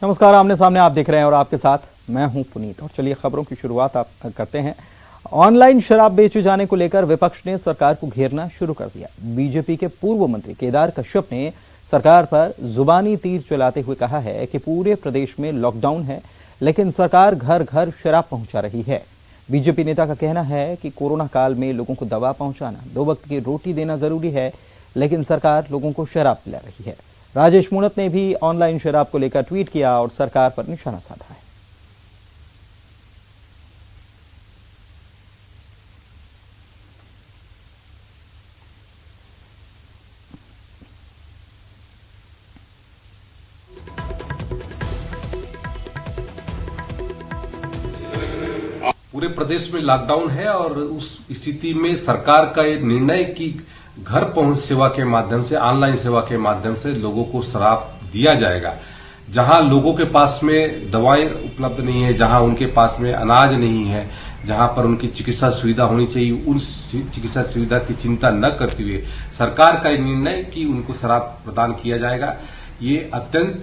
नमस्कार, आमने सामने आप देख रहे हैं और आपके साथ मैं हूं पुनीत। और चलिए खबरों की शुरुआत आप करते हैं। ऑनलाइन शराब बेचे जाने को लेकर विपक्ष ने सरकार को घेरना शुरू कर दिया। बीजेपी के पूर्व मंत्री केदार कश्यप ने सरकार पर जुबानी तीर चलाते हुए कहा है कि पूरे प्रदेश में लॉकडाउन है, लेकिन सरकार घर घर शराब पहुंचा रही है। बीजेपी नेता का कहना है कि कोरोना काल में लोगों को दवा पहुंचाना, 2 वक्त की रोटी देना जरूरी है, लेकिन सरकार लोगों को शराब पिला रही है। राजेश मूणत ने भी ऑनलाइन शराब को लेकर ट्वीट किया और सरकार पर निशाना साधा है। पूरे प्रदेश में लॉकडाउन है और उस स्थिति में सरकार का ये निर्णय कि घर पहुंच सेवा के माध्यम से, ऑनलाइन सेवा के माध्यम से लोगों को शराब दिया जाएगा। जहां लोगों के पास में दवाएं उपलब्ध नहीं है, जहां उनके पास में अनाज नहीं है, जहां पर उनकी चिकित्सा सुविधा होनी चाहिए, उन चिकित्सा सुविधा की चिंता न करते हुए सरकार का निर्णय कि उनको शराब प्रदान किया जाएगा, ये अत्यंत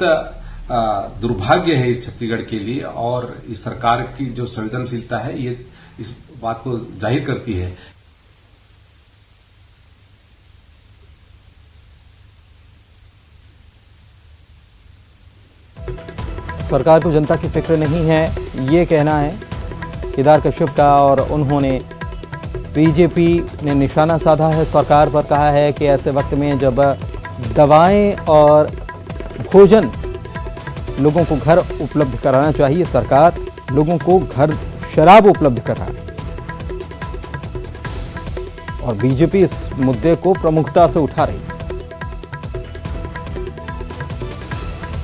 दुर्भाग्य है इस छत्तीसगढ़ के लिए। और इस सरकार की जो संवेदनशीलता है ये इस बात को जाहिर करती है। सरकार को जनता की फिक्र नहीं है, ये कहना है केदार कश्यप का। और उन्होंने बीजेपी ने निशाना साधा है सरकार पर, कहा है कि ऐसे वक्त में जब दवाएं और भोजन लोगों को घर उपलब्ध कराना चाहिए, सरकार लोगों को घर शराब उपलब्ध करा रही है और बीजेपी इस मुद्दे को प्रमुखता से उठा रही है।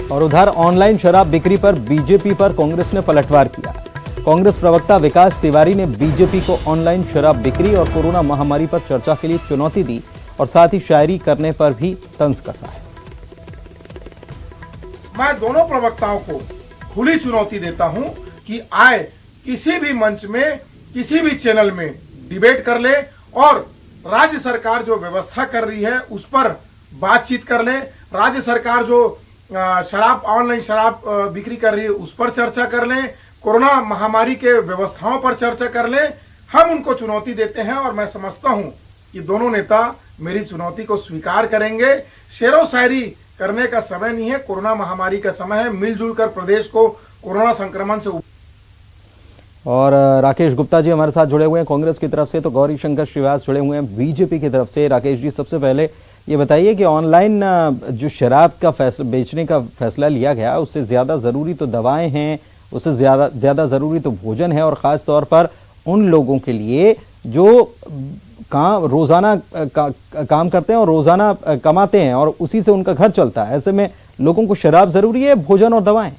और उधर ऑनलाइन शराब बिक्री पर बीजेपी पर कांग्रेस ने पलटवार किया। कांग्रेस प्रवक्ता विकास तिवारी ने बीजेपी को ऑनलाइन शराब बिक्री और कोरोना महामारी पर चर्चा के लिए चुनौती दी और साथ ही शायरी करने पर भी तंज कसा है। मैं दोनों प्रवक्ताओं को खुली चुनौती देता हूं कि आए किसी भी मंच में, किसी भी चैनल में डिबेट कर ले और राज्य सरकार जो व्यवस्था कर रही है उस पर बातचीत कर ले। राज्य सरकार जो शराब, ऑनलाइन शराब बिक्री कर रही है उस पर चर्चा कर लें, कोरोना महामारी के व्यवस्थाओं पर चर्चा कर लें। हम उनको चुनौती देते हैं और मैं समझता हूं कि दोनों नेता मेरी चुनौती को स्वीकार करेंगे। शेरो शायरी करने का समय नहीं है, कोरोना महामारी का समय है। मिलजुल कर प्रदेश को कोरोना संक्रमण से। और राकेश गुप्ता जी हमारे साथ जुड़े हुए हैं कांग्रेस की तरफ से, तो गौरी शंकर श्रीवास जुड़े हुए हैं बीजेपी की तरफ से। राकेश जी, सबसे पहले ये बताइए कि ऑनलाइन जो शराब का बेचने का फैसला लिया गया, उससे ज्यादा जरूरी तो दवाएं हैं, उससे ज्यादा जरूरी तो भोजन है, और खास तौर पर उन लोगों के लिए जो रोजाना काम करते हैं और रोजाना कमाते हैं और उसी से उनका घर चलता है। ऐसे में लोगों को शराब जरूरी है, भोजन और दवाएं?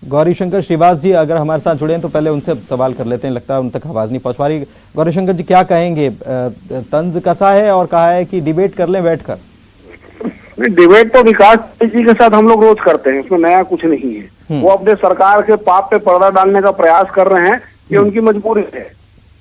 गौरी शंकर श्रीवास जी अगर हमारे साथ जुड़े हैं तो पहले उनसे सवाल कर लेते हैं, लगता है उन तक आवाज नहीं पहुंच पा रही। गौरी शंकर जी, क्या कहेंगे? तंज कसा है और कहा है कि डिबेट कर लें बैठकर। डिबेट तो विकास जी के साथ हम लोग रोज करते हैं, उसमें नया कुछ नहीं है। वो अपने सरकार के पाप पे पर्दा डालने का प्रयास कर रहे हैं, ये उनकी मजबूरी है,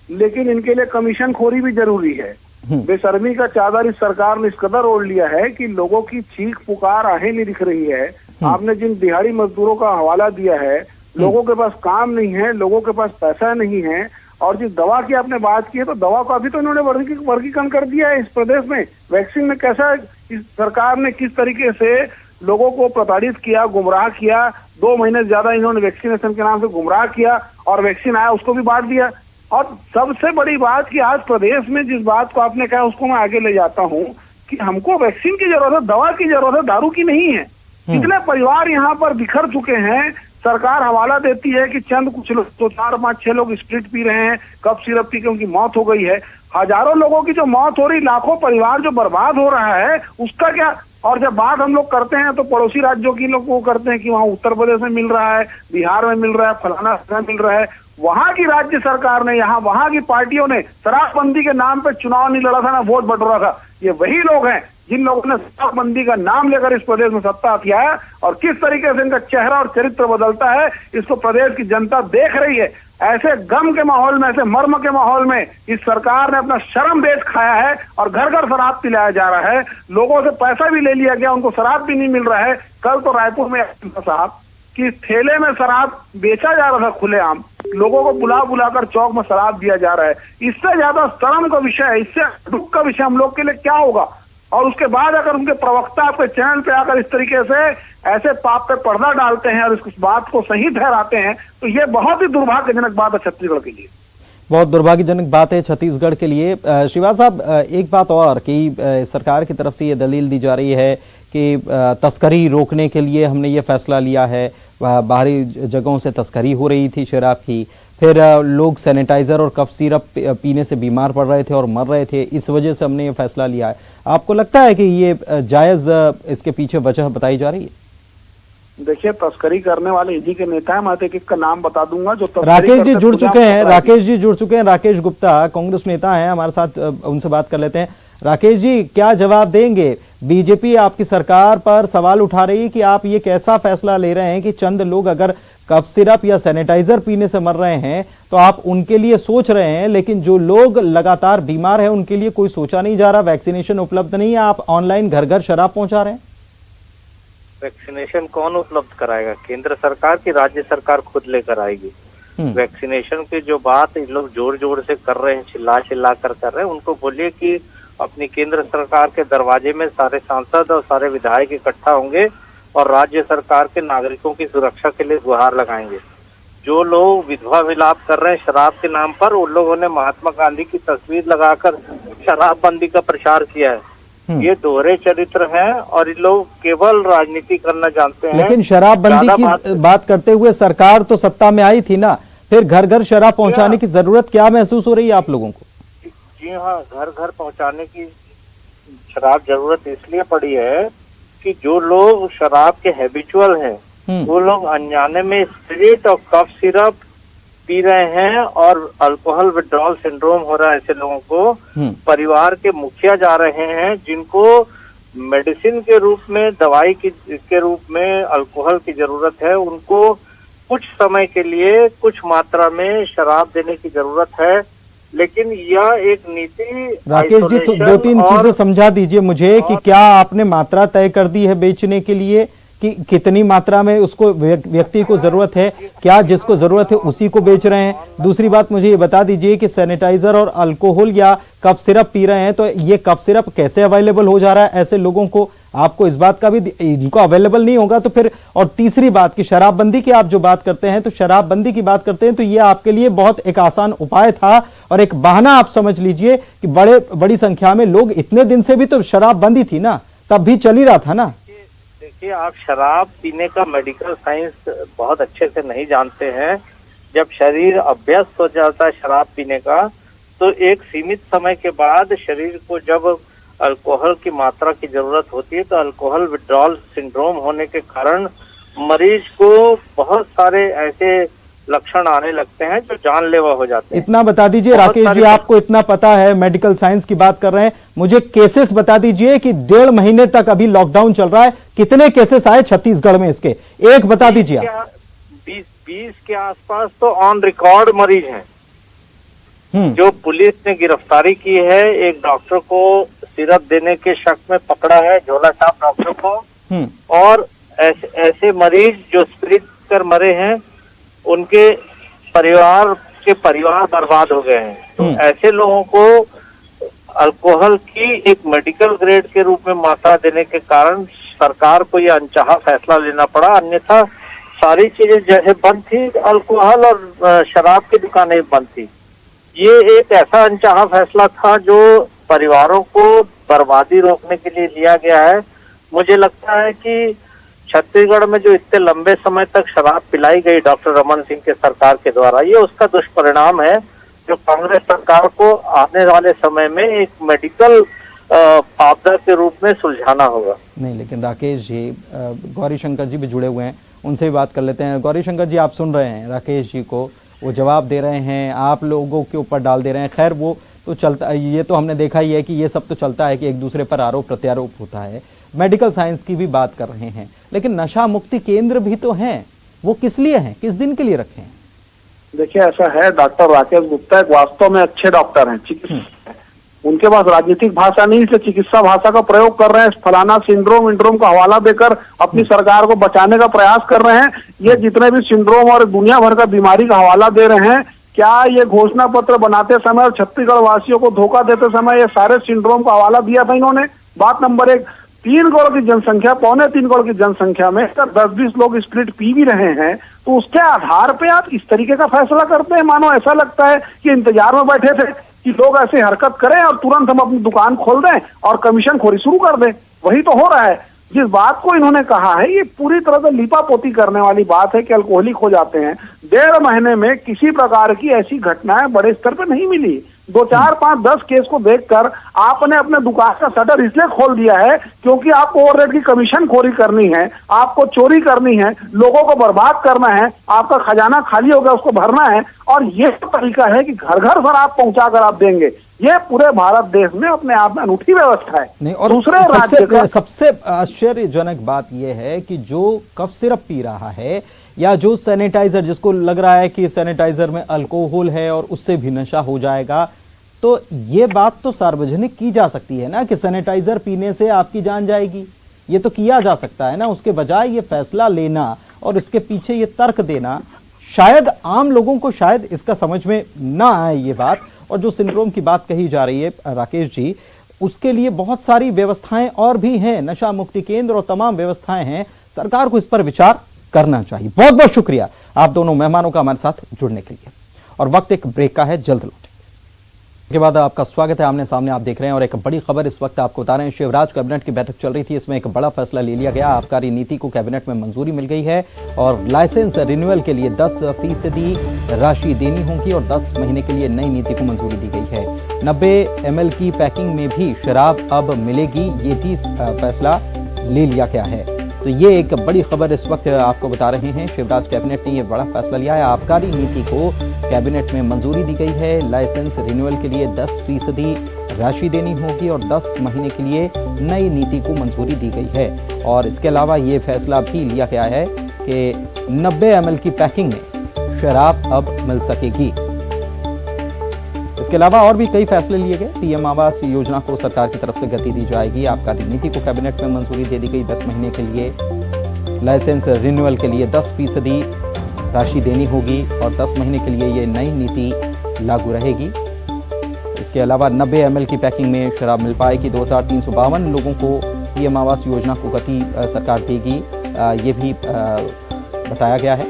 लेकिन इनके लिए कमीशन खोरी भी जरूरी है। बेशर्मी का चादर इस सरकार ने इस कदर ओढ़ लिया है कि लोगों की चीख पुकार आहें नहीं दिख रही है। आपने जिन दिहाड़ी मजदूरों का हवाला दिया है, लोगों के पास काम नहीं है, लोगों के पास पैसा नहीं है। और जिस दवा की आपने बात की है, तो दवा को अभी तो इन्होंने वर्गीकरण कर दिया है इस प्रदेश में। वैक्सीन में कैसा इस सरकार ने किस तरीके से लोगों को प्रताड़ित किया, गुमराह किया। 2 महीने से ज्यादा इन्होंने वैक्सीनेशन के नाम से गुमराह किया और वैक्सीन आया उसको भी बांट दिया। और सबसे बड़ी बात कि आज प्रदेश में जिस बात को आपने कहा उसको मैं आगे ले जाता हूँ कि हमको वैक्सीन की जरूरत है, दवा की जरूरत है, दारू की नहीं है। कितने परिवार यहाँ पर बिखर चुके हैं। सरकार हवाला देती है कि चंद कुछ लोग, तो 4, 5, 6 लोग स्प्रिट पी रहे हैं, कफ सिरप पी के उनकी मौत हो गई है। हजारों लोगों की जो मौत हो रही, लाखों परिवार जो बर्बाद हो रहा है, उसका क्या? और जब बात हम लोग करते हैं तो पड़ोसी राज्यों की लोग वो करते हैं कि वहाँ उत्तर प्रदेश में मिल रहा है, बिहार में मिल रहा है, फलाना मिल रहा है। वहां की राज्य सरकार ने, यहाँ वहां की पार्टियों ने शराबबंदी के नाम पे चुनाव नहीं लड़ा था, ना वोट बटोरा था। ये वही लोग हैं जिन लोगों ने शराबबंदी का नाम लेकर इस प्रदेश में सत्ता हथियाया, और किस तरीके से इनका चेहरा और चरित्र बदलता है इसको प्रदेश की जनता देख रही है। ऐसे गम के माहौल में, ऐसे मर्म के माहौल में इस सरकार ने अपना शर्म बेच खाया है और घर घर शराब पिलाया जा रहा है। लोगों से पैसा भी ले लिया गया, उनको शराब भी नहीं मिल रहा है। कल तो रायपुर में साहब कि ठेले में शराब बेचा जा रहा था खुलेआम, लोगों को बुला बुलाकर चौक में शराब दिया जा रहा है। इससे ज्यादा शर्म का विषय है, इससे दुख का विषय हम लोग के लिए क्या होगा। और उसके बाद अगर उनके प्रवक्ता आपके चैनल पे आकर इस तरीके से ऐसे पाप पे पर्दा डालते हैं और इस बात को सही ठहराते हैं, तो ये बहुत ही दुर्भाग्यजनक बात है छत्तीसगढ़ के लिए। बहुत दुर्भाग्यजनक बात है छत्तीसगढ़ के लिए। श्रीवास साहब, एक बात और कि सरकार की तरफ से ये दलील दी जा रही है कि तस्करी रोकने के लिए हमने ये फैसला लिया है। बाहरी जगहों से तस्करी हो रही थी शराब की, फिर लोग सैनिटाइजर और कफ सिरप पीने से बीमार पड़ रहे थे और मर रहे थे, इस वजह से हमने ये फैसला लिया है। आपको लगता है कि ये जायज इसके पीछे वजह बताई जा रही है? देखिए, तस्करी करने वाले इन्हीं के नेता हैं। मैं एक एक का नाम बता दूंगा जो राकेश जी जुड़ चुके हैं। राकेश गुप्ता कांग्रेस नेता हैं हमारे साथ, उनसे बात कर लेते हैं। राकेश जी, क्या जवाब देंगे? बीजेपी आपकी सरकार पर सवाल उठा रही है कि आप ये कैसा फैसला ले रहे हैं कि चंद लोग अगर कफ सिरप या सैनिटाइजर पीने से मर रहे हैं तो आप उनके लिए सोच रहे हैं, लेकिन जो लोग लगातार बीमार हैं उनके लिए कोई सोचा नहीं जा रहा, वैक्सीनेशन उपलब्ध नहीं है, आप ऑनलाइन घर घर शराब पहुंचा रहे हैं। वैक्सीनेशन कौन उपलब्ध कराएगा? केंद्र सरकार की राज्य सरकार खुद लेकर आएगी। वैक्सीनेशन की जो बात इन लोग जोर जोर से कर रहे हैं, चिल्ला चिल्ला कर रहे हैं, उनको बोलिए कि अपनी केंद्र सरकार के दरवाजे में सारे सांसद और सारे विधायक इकट्ठा होंगे और राज्य सरकार के नागरिकों की सुरक्षा के लिए गुहार लगाएंगे। जो लोग विधवा विलाप कर रहे हैं शराब के नाम पर, उन लोगों ने महात्मा गांधी की तस्वीर लगाकर शराबबंदी का प्रचार किया है। ये दोहरे चरित्र हैं और ये लोग केवल राजनीति करना जानते हैं। लेकिन शराबबंदी की बात करते हुए सरकार तो सत्ता में आई थी ना, फिर घर घर शराब पहुंचाने की जरूरत क्या महसूस हो रही है आप लोगों को? जी हाँ, घर घर पहुंचाने की शराब जरूरत इसलिए पड़ी है कि जो लोग शराब के हैबिचुअल हैं, वो लोग अनजाने में स्पिरिट और कफ सिरप पी रहे हैं और अल्कोहल विड्रॉल सिंड्रोम हो रहा है। ऐसे लोगों को परिवार के मुखिया जा रहे हैं जिनको मेडिसिन के रूप में, दवाई के रूप में अल्कोहल की जरूरत है, उनको कुछ समय के लिए कुछ मात्रा में शराब देने की जरूरत है। लेकिन यह एक नीति। राकेश जी, तो दो तीन चीजें समझा दीजिए मुझे कि क्या आपने मात्रा तय कर दी है बेचने के लिए, कि कितनी मात्रा में उसको व्यक्ति को जरूरत है, क्या जिसको जरूरत है उसी को बेच रहे हैं? दूसरी बात मुझे ये बता दीजिए कि सैनिटाइजर और अल्कोहल या कफ सिरप पी रहे हैं तो ये कफ सिरप कैसे अवेलेबल हो जा रहा है ऐसे लोगों को? आपको इस बात का भी, इनको अवेलेबल नहीं होगा तो फिर। और तीसरी बात कि शराबबंदी की आप जो बात करते हैं, तो शराबबंदी की बात करते हैं तो ये आपके लिए बहुत एक आसान उपाय था और एक बहाना आप समझ लीजिए कि बड़ी संख्या में लोग, इतने दिन से भी तो शराबबंदी थी ना, तब भी चल ही रहा था ना। देखिए, आप शराब पीने का मेडिकल साइंस बहुत अच्छे से नहीं जानते हैं। जब शरीर अभ्यस्त हो जाता है शराब पीने का, तो एक सीमित समय के बाद शरीर को जब अल्कोहल की मात्रा की जरूरत होती है, तो अल्कोहल विड्रॉल सिंड्रोम होने के कारण मरीज को बहुत सारे ऐसे लक्षण आने लगते हैं जो जानलेवा हो जाते हैं। इतना बता दीजिए राकेश जी, आपको इतना पता है, मेडिकल साइंस की बात कर रहे हैं, मुझे केसेस बता दीजिए कि 1.5 महीने तक अभी लॉकडाउन चल रहा है, कितने केसेस आए छत्तीसगढ़ में इसके, एक बता दीजिए आप। 20 के आसपास तो ऑन रिकॉर्ड मरीज हैं जो पुलिस ने गिरफ्तारी की है। एक डॉक्टर को सिरप देने के शक में पकड़ा है, झोला छाप डॉक्टर को। और ऐसे मरीज जो स्पिरिट कर मरे हैं, उनके परिवार बर्बाद हो गए हैं। तो ऐसे लोगों को अल्कोहल की एक मेडिकल ग्रेड के रूप में मात्रा देने के कारण सरकार को यह अनचाहा फैसला लेना पड़ा। अन्यथा सारी चीजें जैसे बंद थी, अल्कोहल और शराब की दुकानें बंद थी। ये एक ऐसा अनचाहा फैसला था जो परिवारों को बर्बादी रोकने के लिए लिया गया है। मुझे लगता है कि छत्तीसगढ़ में जो इतने लंबे समय तक शराब पिलाई गई डॉक्टर रमन सिंह के सरकार के द्वारा, ये उसका दुष्परिणाम है जो कांग्रेस सरकार को आने वाले समय में एक मेडिकल आपदा के रूप में सुलझाना होगा। नहीं, लेकिन राकेश जी, गौरी शंकर जी भी जुड़े हुए हैं, उनसे भी बात कर लेते हैं। गौरी शंकर जी, आप सुन रहे हैं राकेश जी को, वो जवाब दे रहे हैं, आप लोगों के ऊपर डाल दे रहे हैं। खैर वो तो चलता, ये तो हमने देखा ही है कि ये सब तो चलता है कि एक दूसरे पर आरोप प्रत्यारोप होता है। मेडिकल साइंस की भी बात कर रहे हैं, लेकिन नशा मुक्ति केंद्र भी तो हैं, वो किस लिए हैं, किस दिन के लिए रखे हैं? देखिए ऐसा है, डॉक्टर राकेश गुप्ता एक वास्तव में अच्छे डॉक्टर हैं, चिकित्सक हैं। उनके पास राजनीतिक भाषा नहीं, इसलिए चिकित्सा भाषा का प्रयोग कर रहे हैं। फलाना सिंड्रोम विंड्रोम का हवाला देकर अपनी सरकार को बचाने का प्रयास कर रहे हैं। ये जितने भी सिंड्रोम और दुनिया भर का बीमारी का हवाला दे रहे हैं, क्या ये घोषणा पत्र बनाते समय और छत्तीसगढ़ वासियों को धोखा देते समय ये सारे सिंड्रोम का हवाला दिया था इन्होंने? बात नंबर 1, 3 करोड़ की जनसंख्या, 2.25 करोड़ की जनसंख्या में 10-20 लोग स्प्लिट पी भी रहे हैं, तो उसके आधार पे आप इस तरीके का फैसला करते हैं। मानो ऐसा लगता है कि इंतजार में बैठे थे कि लोग ऐसे हरकत करें और तुरंत हम अपनी दुकान खोल दें और कमीशन खोरी शुरू कर दें। वही तो हो रहा है। जिस बात को इन्होंने कहा है, ये पूरी तरह से लीपापोती करने वाली बात है कि अल्कोहलिक हो जाते हैं। 1.5 महीने में किसी प्रकार की ऐसी घटनाएं बड़े स्तर पर नहीं मिली। 2, 4, 5, 10 केस को देखकर आपने अपने दुकान का शटर इसलिए खोल दिया है क्योंकि आपको ओवररेट की कमीशन खोरी करनी है, आपको चोरी करनी है, लोगों को बर्बाद करना है, आपका खजाना खाली हो गया उसको भरना है। और ये तरीका है कि घर घर शराब पहुंचा कर आप देंगे। ये पूरे भारत देश में अपने आप में अनूठी व्यवस्था है। नहीं, और दूसरे राज्य का सबसे आश्चर्यजनक बात यह है कि जो कफ सिरप पी रहा है या जो सैनिटाइजर, जिसको लग रहा है कि सैनिटाइजर में अल्कोहल है और उससे भी नशा हो जाएगा, तो ये बात तो सार्वजनिक की जा सकती है ना कि सैनिटाइजर पीने से आपकी जान जाएगी। ये तो किया जा सकता है ना। उसके बजाय ये फैसला लेना और इसके पीछे ये तर्क देना, शायद आम लोगों को शायद इसका समझ में ना आए ये बात। और जो सिंड्रोम की बात कही जा रही है राकेश जी, उसके लिए बहुत सारी व्यवस्थाएं और भी हैं, नशा मुक्ति केंद्र और तमाम व्यवस्थाएं हैं। सरकार को इस पर विचार करना चाहिए। बहुत बहुत शुक्रिया आप दोनों मेहमानों का हमारे साथ जुड़ने के लिए। और वक्त एक ब्रेक का है, जल्द लौटेंगे। के बाद आपका स्वागत है। आमने सामने आप देख रहे हैं और एक बड़ी खबर इस वक्त आपको बता रहे हैं। शिवराज कैबिनेट की बैठक चल रही थी, इसमें एक बड़ा फैसला ले लिया गया। आबकारी नीति को कैबिनेट में मंजूरी मिल गई है और लाइसेंस रिन्यूअल के लिए 10% राशि देनी होगी और 10 महीने के लिए नई नीति को मंजूरी दी गई है। 90 ml की पैकिंग में भी शराब अब मिलेगी, ये भी फैसला ले लिया गया है। तो ये एक बड़ी खबर इस वक्त आपको बता रहे हैं। शिवराज कैबिनेट ने ये बड़ा फैसला लिया है। आबकारी नीति को कैबिनेट में मंजूरी दी गई है। लाइसेंस रिन्यूअल के लिए 10% राशि देनी होगी और 10 महीने के लिए नई नीति को मंजूरी दी गई है। और इसके अलावा ये फैसला भी लिया गया है कि 90 ml की पैकिंग में शराब अब मिल सकेगी। इसके अलावा और भी कई फैसले लिए गए। पीएम आवास योजना को सरकार की तरफ से गति दी जाएगी। आबकारी नीति को कैबिनेट में मंजूरी दे दी गई 10 महीने के लिए। लाइसेंस रिन्यूअल के लिए 10% राशि देनी होगी और 10 महीने के लिए ये नई नीति लागू रहेगी। इसके अलावा 90 ml की पैकिंग में शराब मिल पाएगी। 2352 लोगों को पीएम आवास योजना को गति सरकार देगी, ये भी बताया गया है।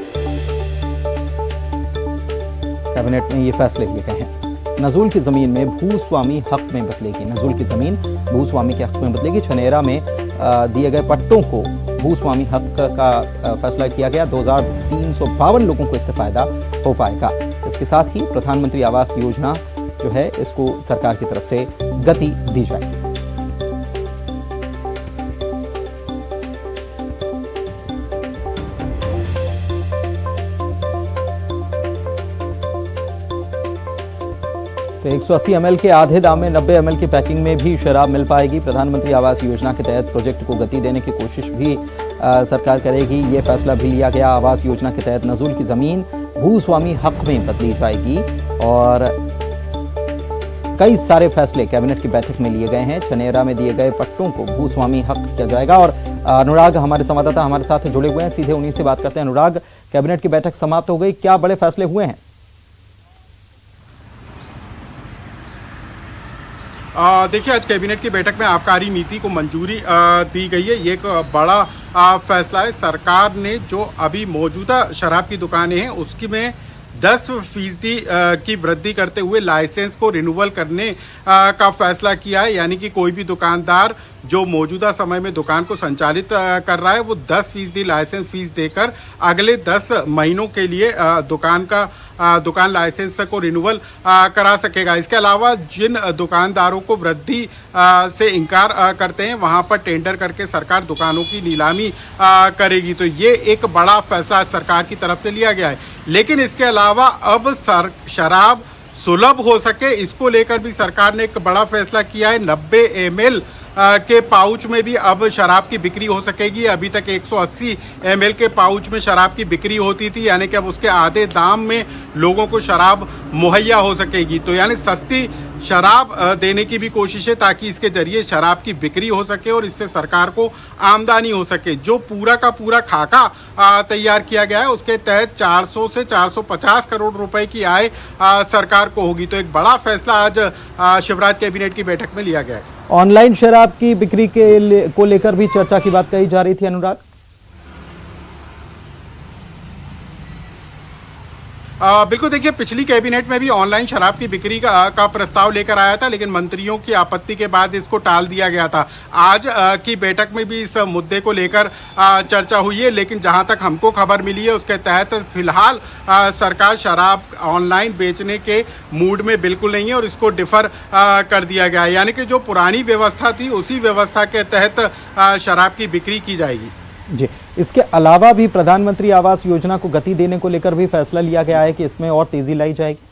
कैबिनेट में ये फैसले लिए गए हैं। नजूल की जमीन में भूस्वामी हक में बदलेगी। नजूल की जमीन भूस्वामी के हक में बदलेगी। छनेरा में दिए गए पट्टों को भूस्वामी हक का फैसला किया गया। 2352 लोगों को इससे फायदा हो पाएगा। इसके साथ ही प्रधानमंत्री आवास योजना जो है इसको सरकार की तरफ से गति दी जाएगी। तो 180 ml के आधे दाम में 90 ml की पैकिंग में भी शराब मिल पाएगी। प्रधानमंत्री आवास योजना के तहत प्रोजेक्ट को गति देने की कोशिश भी सरकार करेगी। ये फैसला भी लिया गया। आवास योजना के तहत नजूल की जमीन भूस्वामी हक में बदली जाएगी और कई सारे फैसले कैबिनेट की बैठक में लिए गए हैं। छनेरा में दिए गए पट्टों को भूस्वामी हक किया जाएगा। और अनुराग हमारे संवाददाता हमारे साथ जुड़े हुए हैं, सीधे उन्हीं से बात करते हैं। अनुराग, कैबिनेट की बैठक समाप्त हो गई, क्या बड़े फैसले हुए हैं? देखिए, आज कैबिनेट की बैठक में आबकारी नीति को मंजूरी दी गई है। ये एक बड़ा फैसला है। सरकार ने जो अभी मौजूदा शराब की दुकानें हैं उसकी में 10% की वृद्धि करते हुए लाइसेंस को रिन्यूअल करने का फैसला किया है। यानी कि कोई भी दुकानदार जो मौजूदा समय में दुकान को संचालित कर रहा है वो 10% लाइसेंस फीस देकर अगले 10 महीनों के लिए दुकान लाइसेंस को रिन्यूअल करा सकेगा। इसके अलावा जिन दुकानदारों को वृद्धि से इनकार करते हैं वहां पर टेंडर करके सरकार दुकानों की नीलामी करेगी। तो ये एक बड़ा फैसला सरकार की तरफ से लिया गया है। लेकिन इसके अलावा अब शराब सुलभ हो सके, इसको लेकर भी सरकार ने एक बड़ा फैसला किया है। 90 ml के पाउच में भी अब शराब की बिक्री हो सकेगी। अभी तक 180 ml के पाउच में शराब की बिक्री होती थी, यानी कि अब उसके आधे दाम में लोगों को शराब मुहैया हो सकेगी। तो यानी सस्ती शराब देने की भी कोशिश है ताकि इसके जरिए शराब की बिक्री हो सके और इससे सरकार को आमदनी हो सके। जो पूरा का पूरा खाका तैयार किया गया है उसके तहत 400 से 450 करोड़ रुपए की आय सरकार को होगी। तो एक बड़ा फैसला आज शिवराज कैबिनेट की बैठक में लिया गया है। ऑनलाइन शराब की बिक्री को लेकर भी चर्चा की बात कही जा रही थी अनुराग। बिल्कुल, देखिए पिछली कैबिनेट में भी ऑनलाइन शराब की बिक्री का प्रस्ताव लेकर आया था, लेकिन मंत्रियों की आपत्ति के बाद इसको टाल दिया गया था। आज की बैठक में भी इस मुद्दे को लेकर चर्चा हुई है, लेकिन जहां तक हमको खबर मिली है उसके तहत फिलहाल सरकार शराब ऑनलाइन बेचने के मूड में बिल्कुल नहीं है और इसको डिफर कर दिया गया है। यानी कि जो पुरानी व्यवस्था थी उसी व्यवस्था के तहत शराब की बिक्री की जाएगी। जी, इसके अलावा भी प्रधानमंत्री आवास योजना को गति देने को लेकर भी फैसला लिया गया है कि इसमें और तेजी लाई जाएगी।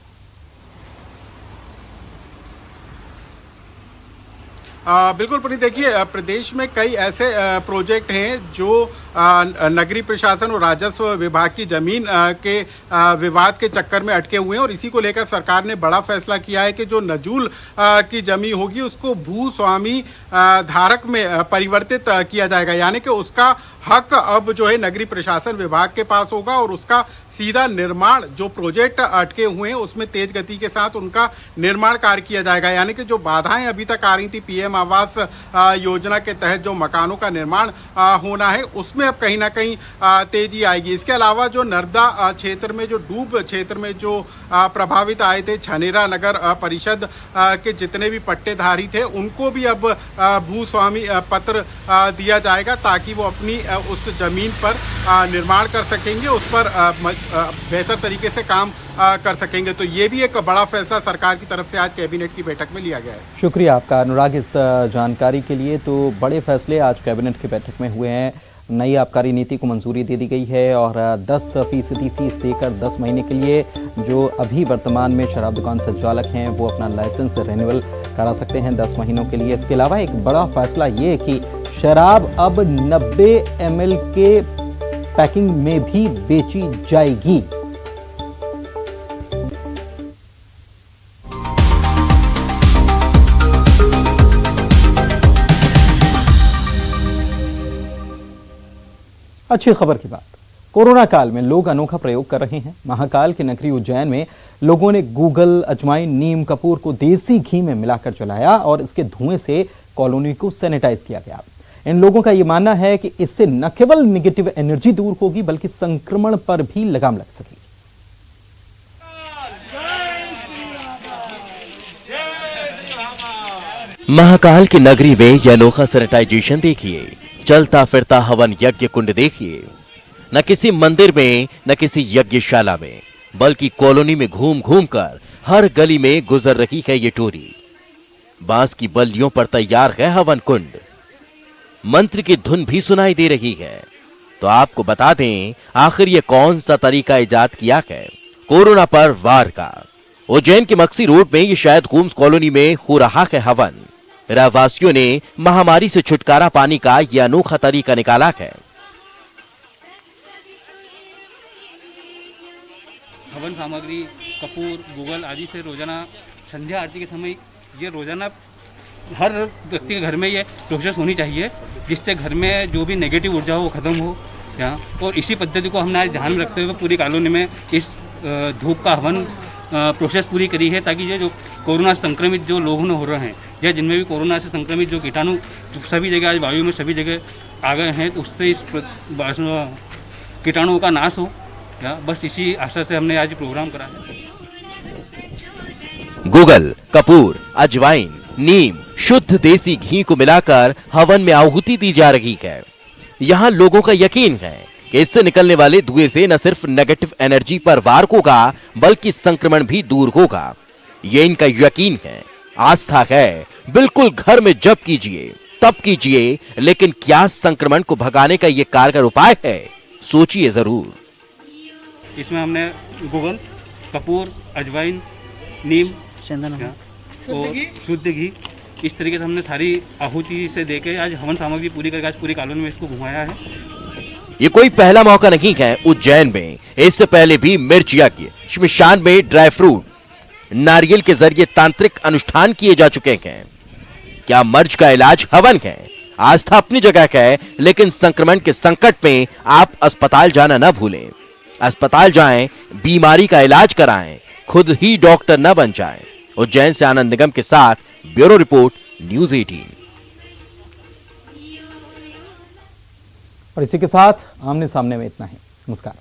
बिल्कुल पुनीत, देखिए प्रदेश में कई ऐसे प्रोजेक्ट हैं जो नगरीय प्रशासन और राजस्व विभाग की जमीन के विवाद के चक्कर में अटके हुए हैं और इसी को लेकर सरकार ने बड़ा फैसला किया है कि जो नजूल की जमीन होगी उसको भू स्वामी धारक में परिवर्तित किया जाएगा। यानी कि उसका हक अब जो है नगरीय प्रशासन विभाग के पास होगा और उसका सीधा निर्माण, जो प्रोजेक्ट अटके हुए हैं उसमें तेज गति के साथ उनका निर्माण कार्य किया जाएगा। यानी कि जो बाधाएं अभी तक आ रही थी पीएम आवास योजना के तहत जो मकानों का निर्माण होना है उसमें अब कहीं ना कहीं तेजी आएगी। इसके अलावा जो नर्मदा क्षेत्र में, जो डूब क्षेत्र में जो प्रभावित आए थे छनेरा नगर परिषद के जितने भी पट्टेधारी थे उनको भी अब भूस्वामी पत्र दिया जाएगा ताकि वो अपनी उस जमीन पर निर्माण कर सकेंगे, उस पर बेहतर तरीके से काम कर सकेंगे। तो ये भी एक बड़ा फैसला सरकार की तरफ से आज कैबिनेट की बैठक में लिया गया है। शुक्रिया आपका अनुराग इस जानकारी के लिए। तो बड़े फैसले आज कैबिनेट की बैठक में हुए हैं। नई आबकारी नीति को मंजूरी दे दी गई है और 10% फीस देकर 10 महीने के लिए जो अभी वर्तमान में शराब दुकान संचालक हैं वो अपना लाइसेंस रिन्यूअल करा सकते हैं 10 महीनों के लिए। इसके अलावा एक बड़ा फैसला ये कि शराब अब 90 ml के पैकिंग में भी बेची जाएगी। अच्छी खबर की बात, कोरोना काल में लोग अनोखा प्रयोग कर रहे हैं। महाकाल के नगरी उज्जैन में लोगों ने गूगल, अजवाइन, नीम, कपूर को देसी घी में मिलाकर जलाया और इसके धुएं से कॉलोनी को सैनिटाइज किया गया। इन लोगों का यह मानना है कि इससे न केवल नेगेटिव एनर्जी दूर होगी बल्कि संक्रमण पर भी लगाम लग सकेगी। महाकाल की नगरी में यह अनोखा सैनिटाइजेशन देखिए, चलता फिरता हवन यज्ञ कुंड देखिए। न किसी मंदिर में न किसी यज्ञशाला में बल्कि कॉलोनी में घूम घूम कर हर गली में गुजर रही है ये टोरी। बांस की बल्लियों पर तैयार है हवन कुंड, मंत्र की धुन भी सुनाई दे रही है। तो आपको बता दें आखिर ये कौन सा तरीका इजाद किया है कोरोना पर वार का। उज्जैन के मक्सी रोड में ये शायद गोम्स कॉलोनी में हो रहा है हवन। रहवासियों ने महामारी से छुटकारा पाने का यह अनोखा तरीका निकाला है। हवन सामग्री, कपूर, गूगल आदि से रोजाना संध्या आरती के समय ये रोजाना हर व्यक्ति के घर में ये प्रोसेस होनी चाहिए जिससे घर में जो भी नेगेटिव ऊर्जा हो वो खत्म हो। और इसी पद्धति को हमने आज ध्यान में रखते हुए पूरी कॉलोनी में इस धूप का हवन प्रोसेस पूरी करी है ताकि ये जो कोरोना संक्रमित जो लोग हो रहे हैं या जिनमें भी कोरोना से संक्रमित जो कीटाणु सभी जगह आज वायु में सभी जगह आ गए हैं तो उससे इस कीटाणुओं का नाश हो। बस इसी आशा से हमने आज प्रोग्राम करा है। गूगल, कपूर, अजवाइन, नीम, शुद्ध देसी घी को मिलाकर हवन में आहुति दी जा रही है। यहाँ लोगों का यकीन है कि इससे निकलने वाले धुएं से न सिर्फ नेगेटिव एनर्जी पर वार होगा बल्कि संक्रमण भी दूर होगा। ये इनका यकीन है, आस्था है। बिल्कुल घर में जब कीजिए तब कीजिए, लेकिन क्या संक्रमण को भगाने का ये कारगर उपाय है? सोचिए जरूर। इसमें हमने गूगल, कपूर, अजवाइन, नीम, चंदन और शुद्ध घी इस तरीके से हमने सारी आहुति से दे के आज हवन सामग्री पूरी करके आज पूरी कॉलोनी में इसको घुमाया है। ये कोई पहला मौका नहीं है। उज्जैन में इससे पहले भी मिर्च यज्ञ, श्मशान में ड्राई फ्रूट, नारियल के जरिए तांत्रिक अनुष्ठान किए जा चुके हैं। क्या मर्ज का इलाज हवन है? आस्था अपनी जगह है, लेकिन संक्रमण के संकट में आप अस्पताल जाना न भूलें। अस्पताल जाएं, बीमारी का इलाज कराएं, खुद ही डॉक्टर न बन जाएं। उज्जैन से आनंद निगम के साथ ब्यूरो रिपोर्ट, न्यूज़ 18। और इसी के साथ आमने सामने में इतना ही। नमस्कार।